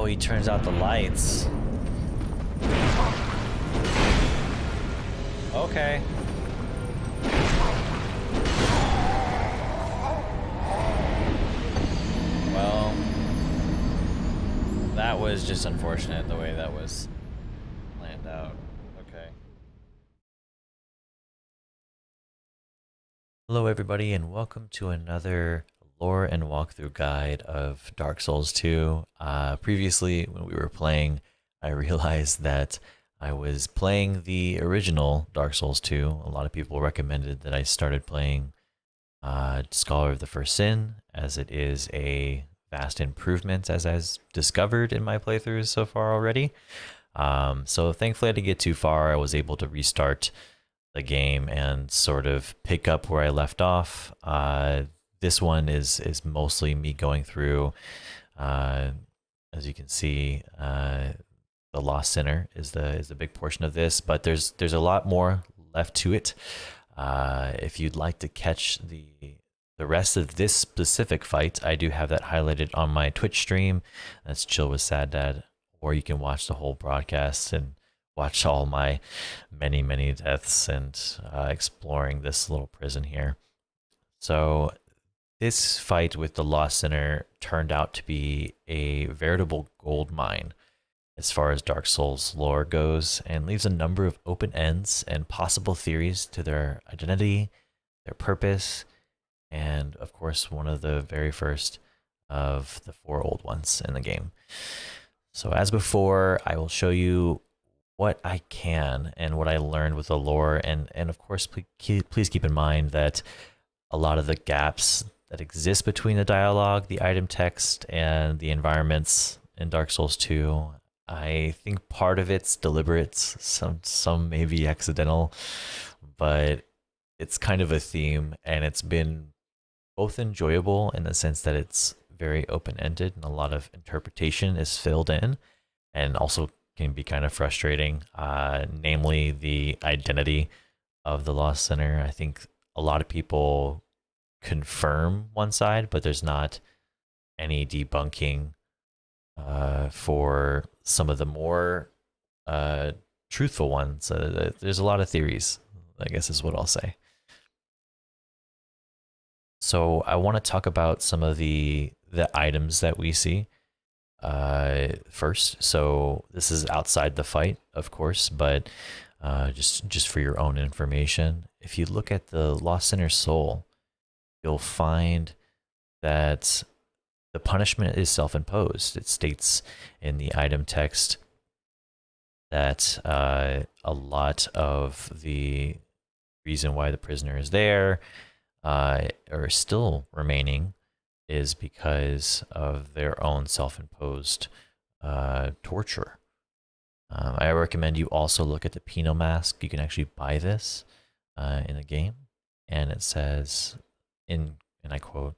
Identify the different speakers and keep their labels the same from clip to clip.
Speaker 1: he turns out the lights. Okay. Well, that was just unfortunate the way that was planned out. Okay. Hello everybody and welcome to another lore and walkthrough guide of Dark Souls 2. Previously, when we were playing, I realized that I was playing the original Dark Souls 2. A lot of people recommended that I started playing Scholar of the First Sin, as it is a vast improvement, as I've discovered in my playthroughs so far already. So thankfully I didn't get too far. I was able to restart the game and sort of pick up where I left off. This one is mostly me going through, as you can see, the Lost Sinner is the big portion of this, but there's a lot more left to it. If you'd like to catch the rest of this specific fight, I do have that highlighted on my Twitch stream. That's Chill with Sad Dad, or you can watch the whole broadcast and watch all my many deaths and exploring this little prison here. So this fight with the Lost Sinner turned out to be a veritable gold mine as far as Dark Souls lore goes, and leaves a number of open ends and possible theories to their identity, their purpose, and of course one of the very first of the 4 old ones in the game. So as before, I will show you what I can and what I learned with the lore, and of course please keep in mind that a lot of the gaps that exist between the dialogue, the item text, and the environments in Dark Souls 2, I think part of it's deliberate, some may be accidental, but it's kind of a theme, and it's been both enjoyable in the sense that it's very open-ended and a lot of interpretation is filled in, and also can be kind of frustrating, namely the identity of the Lost Sinner. I think a lot of people confirm one side, but there's not any debunking for some of the more truthful ones. There's a lot of theories, I guess is what I'll say. So I want to talk about some of the items that we see first. So this is outside the fight, of course, but just for your own information, if you look at the Lost Sinner's soul, you'll find that the punishment is self-imposed. It states in the item text that a lot of the reason why the prisoner is there or still remaining is because of their own self-imposed torture. I recommend you also look at the penal mask. You can actually buy this in the game, and it says, and I quote,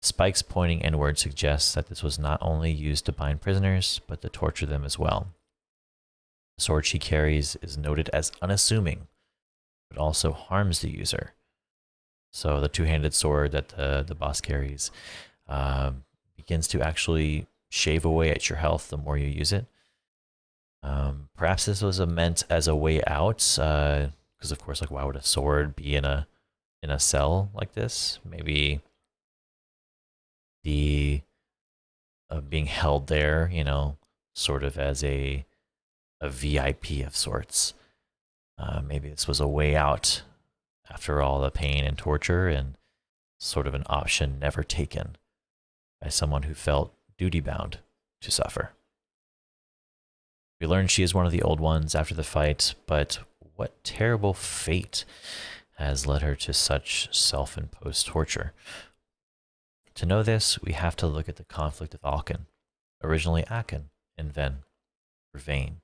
Speaker 1: "Spikes pointing inward suggests that this was not only used to bind prisoners, but to torture them as well. The sword she carries is noted as unassuming, but also harms the user." So the two-handed sword that the boss carries begins to actually shave away at your health the more you use it. Perhaps this was meant as a way out, because of course, like, why would a sword be in a cell like this? Maybe the being held there, you know, sort of as a VIP of sorts. Maybe this was a way out after all the pain and torture, and sort of an option never taken by someone who felt duty-bound to suffer. We learn she is one of the old ones after the fight, but what terrible fate has led her to such self-imposed torture? To know this, we have to look at the conflict of Alken, originally Aken and Ven, or Vane.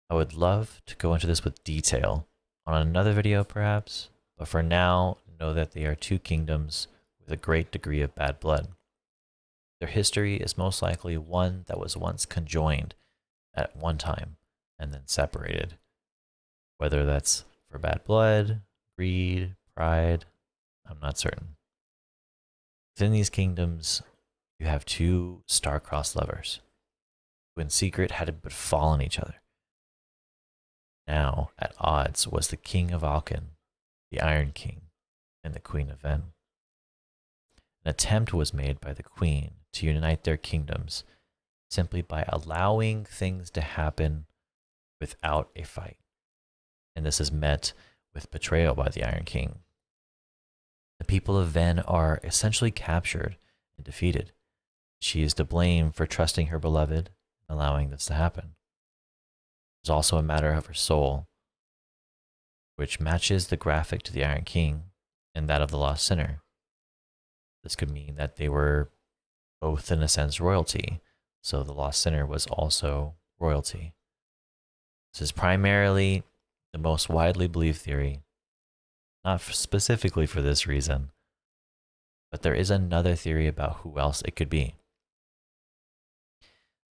Speaker 1: I would love to go into this with detail on another video perhaps, but for now, know that they are 2 kingdoms with a great degree of bad blood. Their history is most likely one that was once conjoined at one time and then separated. Whether that's for bad blood, greed, pride, I'm not certain. Within these kingdoms, you have 2 star-crossed lovers, who in secret had befallen each other. Now, at odds was the king of Alkan, the Iron King, and the queen of Ven. An attempt was made by the queen to unite their kingdoms simply by allowing things to happen without a fight. And this is met with betrayal by the Iron King. The people of Ven are essentially captured and defeated. She is to blame for trusting her beloved, allowing this to happen. There's also a matter of her soul, which matches the graphic to the Iron King and that of the Lost Sinner. This could mean that they were both, in a sense, royalty, so the Lost Sinner was also royalty. This is primarily the most widely believed theory, not specifically for this reason, but there is another theory about who else it could be.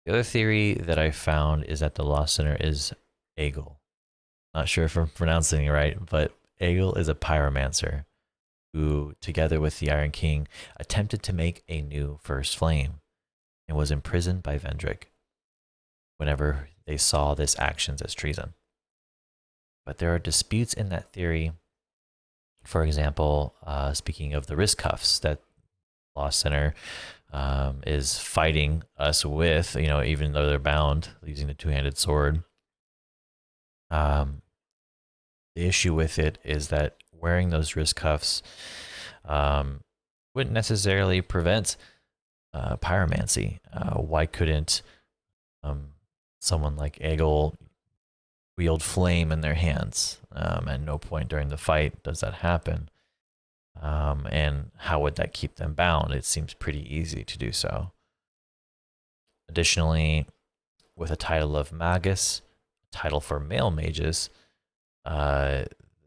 Speaker 1: The other theory that I found is that the Lost Sinner is Egil. Not sure if I'm pronouncing it right, but Egil is a pyromancer who, together with the Iron King, attempted to make a new first flame and was imprisoned by Vendrick whenever they saw this actions as treason. But there are disputes in that theory. For example, speaking of the wrist cuffs that Lost Sinner is fighting us with, even though they're bound using the two-handed sword. The issue with it is that wearing those wrist cuffs wouldn't necessarily prevent pyromancy. Why couldn't someone like Egil wield flame in their hands? At no point during the fight does that happen. And how would that keep them bound? It seems pretty easy to do so. Additionally, with a title of Magus, a title for male mages,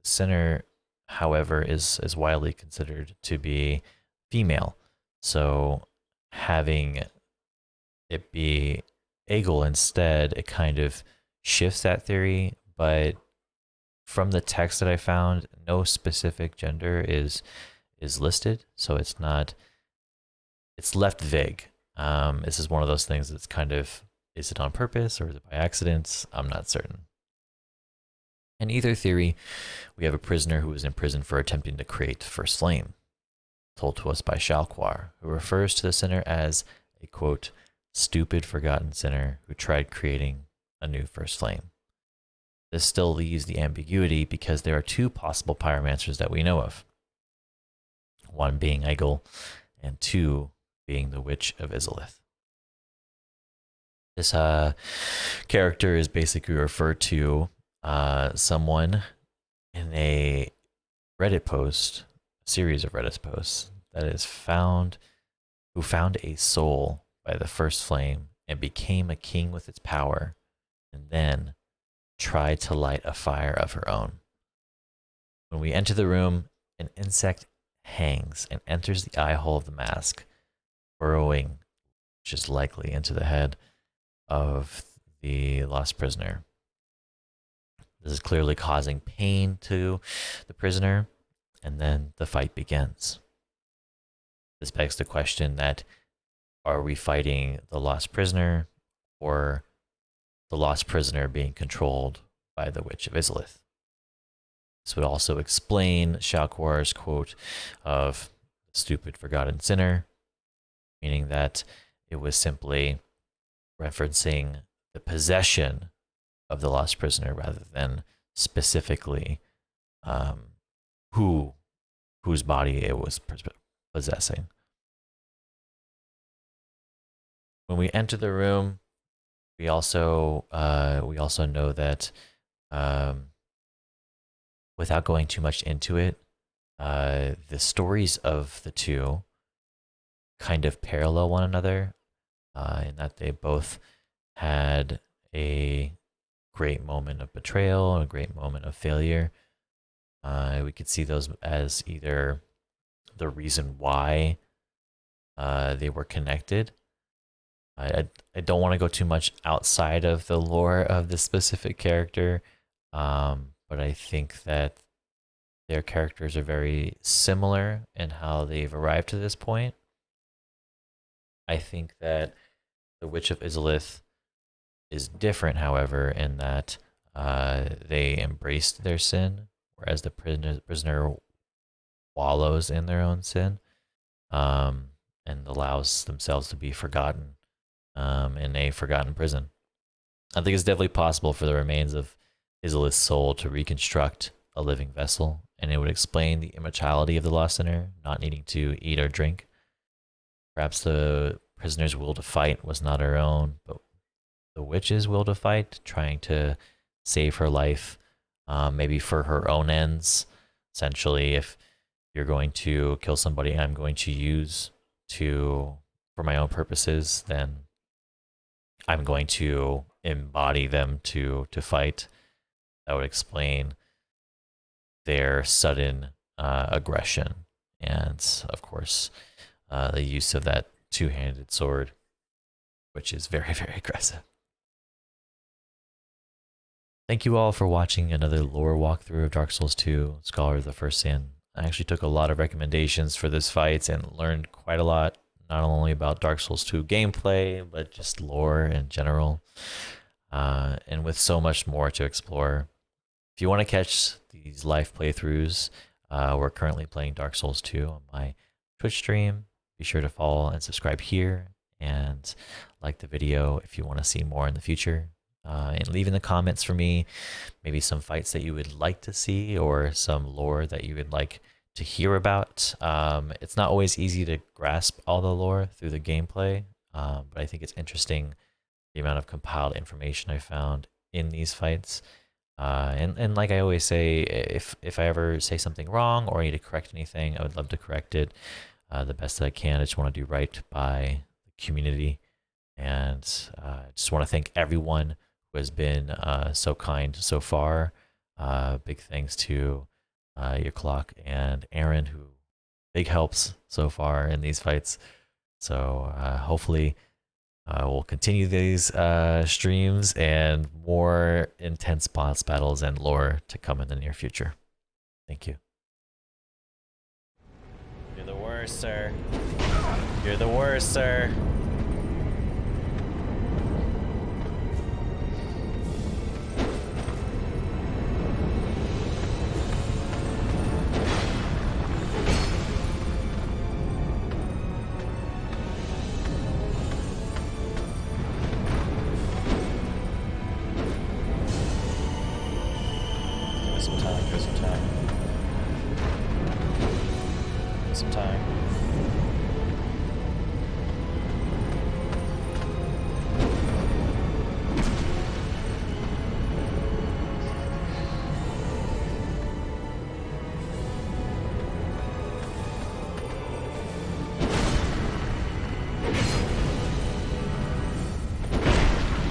Speaker 1: Sinner, however, is widely considered to be female. So having it be Egil instead, it kind of shifts that theory, but from the text that I found, no specific gender is listed, so it's left vague. This is one of those things that's kind of, is it on purpose or is it by accident? I'm not certain. In either theory, we have a prisoner who was imprisoned for attempting to create First Flame, told to us by Shalquar, who refers to the sinner as a, quote, stupid, forgotten sinner who tried creating a new First Flame. This still leaves the ambiguity because there are two possible pyromancers that we know of. One being Egil, and two being the Witch of Izalith. This character is basically referred to someone in a Reddit post, a series of Reddit posts, that is who found a soul by the First Flame and became a king with its power, and then tried to light a fire of her own. When we enter the room, an insect hangs and enters the eye hole of the mask, burrowing, which is likely into the head of the lost prisoner. This is clearly causing pain to the prisoner, and then the fight begins. This begs the question that, are we fighting the lost prisoner or the lost prisoner being controlled by the Witch of Izalith? This would also explain Shalquar's quote of stupid, forgotten sinner, meaning that it was simply referencing the possession of the lost prisoner rather than specifically whose body it was possessing. When we enter the room, we also know that without going too much into it, the stories of the two kind of parallel one another in that they both had a great moment of betrayal and a great moment of failure. We could see those as either the reason why they were connected. I don't want to go too much outside of the lore of this specific character, but I think that their characters are very similar in how they've arrived to this point. I think that the Witch of Izalith is different, however, in that they embraced their sin, whereas the prisoner wallows in their own sin, um, and allows themselves to be forgotten in a forgotten prison. I think it's definitely possible for the remains of Isilith's soul to reconstruct a living vessel, and it would explain the immortality of the lost sinner not needing to eat or drink. Perhaps the prisoner's will to fight was not her own, but the witch's will to fight, trying to save her life, maybe for her own ends. Essentially, if you're going to kill somebody I'm going to use for my own purposes, then I'm going to embody them to fight. That would explain their sudden aggression, and of course, the use of that two-handed sword, which is very, very aggressive. Thank you all for watching another lore walkthrough of Dark Souls 2, Scholar of the First Sin. I actually took a lot of recommendations for this fight and learned quite a lot, not only about Dark Souls 2 gameplay, but just lore in general, and with so much more to explore. If you want to catch these live playthroughs, we're currently playing Dark Souls 2 on my Twitch stream. Be sure to follow and subscribe here, and like the video if you want to see more in the future. And leave in the comments for me maybe some fights that you would like to see or some lore that you would like to hear about. It's not always easy to grasp all the lore through the gameplay, but I think it's interesting the amount of compiled information I found in these fights. And like I always say, if I ever say something wrong or I need to correct anything, I would love to correct it the best that I can. I just want to do right by the community, and I just want to thank everyone who has been so kind so far. Big thanks to your clock and Aaron, who big helps so far in these fights. So hopefully we'll continue these streams and more intense boss battles and lore to come in the near future. Thank you. You're the worst, sir. You're the worst, sir.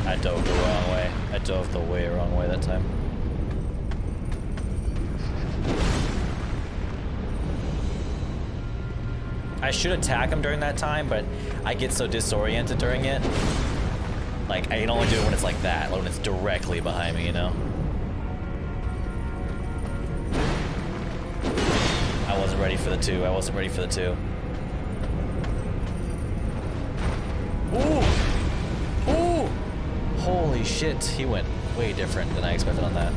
Speaker 1: I dove the wrong way. I dove the way wrong way that time. I should attack him during that time, but I get so disoriented during it. Like, I can only do it when it's like that, like when it's directly behind me, you know? I wasn't ready for the two. I wasn't ready for the two. Ooh! Ooh! Holy shit, he went way different than I expected on that.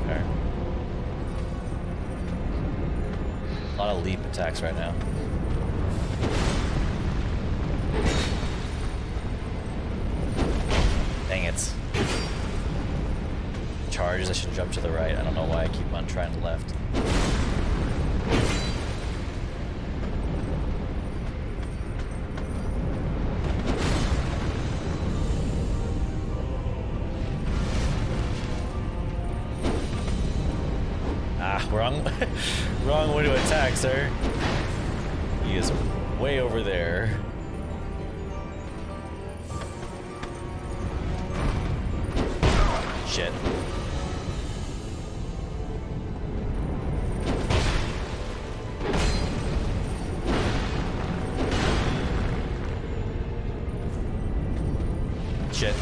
Speaker 1: Okay. A lot of leap attacks right now. Dang it. Charges, I should jump to the right. I don't know why I keep on trying to left. Ah, wrong, wrong way to attack, sir. He is way over there. Shit. shit.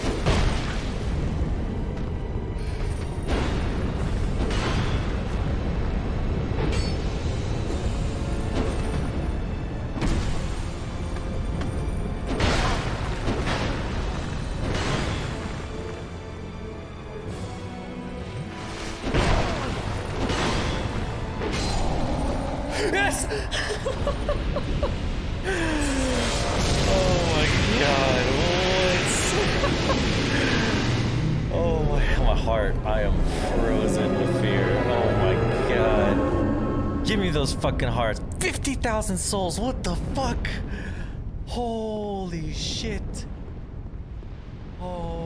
Speaker 1: Yes! Oh my god, what? Oh my heart, I am frozen with fear. Oh my god. Give me those fucking hearts. 50,000 souls, what the fuck? Holy shit. Oh.